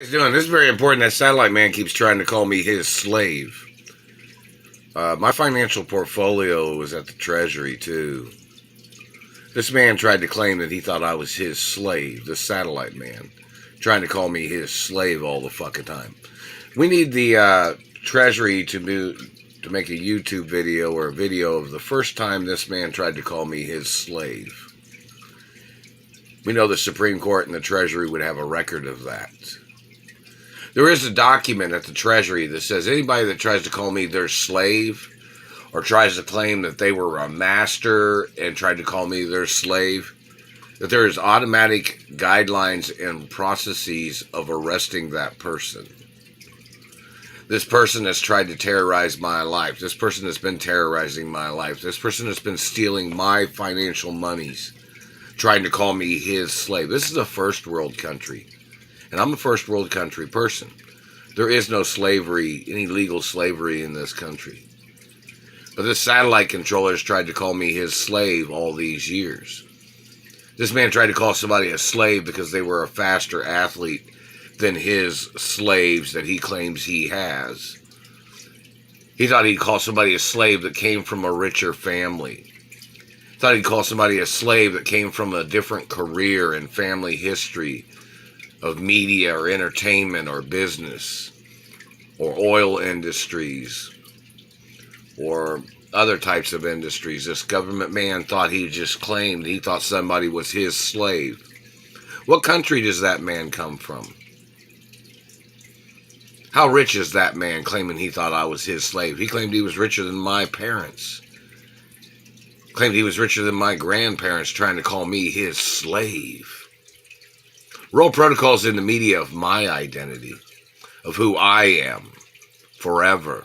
He's doing this is very important. That satellite man keeps trying to call me his slave. My financial portfolio was at the Treasury too. This man tried to claim that he thought I was his slave. The satellite man trying to call me his slave all the fucking time. We need the Treasury to make a YouTube video or a video of the first time this man tried to call me his slave. We know the Supreme Court and the Treasury would have a record of that. There is a document at the Treasury that says anybody that tries to call me their slave or tries to claim that they were a master and tried to call me their slave, that there is automatic guidelines and processes of arresting that person. This person has tried to terrorize my life. This person has been terrorizing my life. This person has been stealing my financial monies, trying to call me his slave. This is a first world country. And I'm a first world country person. There is no slavery, any legal slavery in this country. But this satellite controller has tried to call me his slave all these years. This man tried to call somebody a slave because they were a faster athlete than his slaves that he claims he has. He thought he'd call somebody a slave that came from a richer family. He thought he'd call somebody a slave that came from a different career and family history of media or entertainment or business or oil industries or other types of industries. This government man thought he just claimed he thought somebody was his slave. What country does that man come from? How rich is that man claiming he thought I was his slave? He claimed he was richer than my parents. Claimed he was richer than my grandparents, trying to call me his slave. Roll protocols in the media of my identity, of who I am, forever.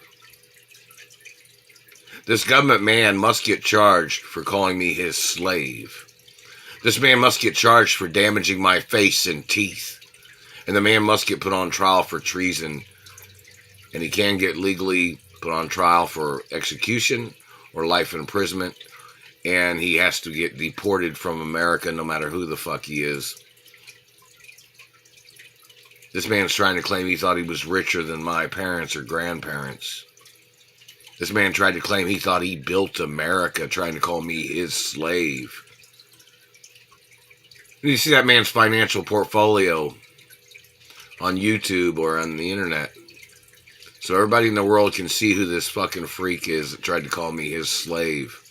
This government man must get charged for calling me his slave. This man must get charged for damaging my face and teeth. And the man must get put on trial for treason. And he can get legally put on trial for execution or life imprisonment. And he has to get deported from America no matter who the fuck he is. This man's trying to claim he thought he was richer than my parents or grandparents. This man tried to claim he thought he built America, trying to call me his slave. You see that man's financial portfolio on YouTube or on the internet, so everybody in the world can see who this fucking freak is that tried to call me his slave.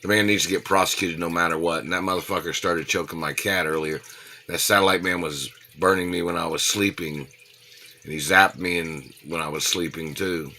The man needs to get prosecuted no matter what, and that motherfucker started choking my cat earlier. That satellite man was burning me when I was sleeping, and he zapped me when I was sleeping too.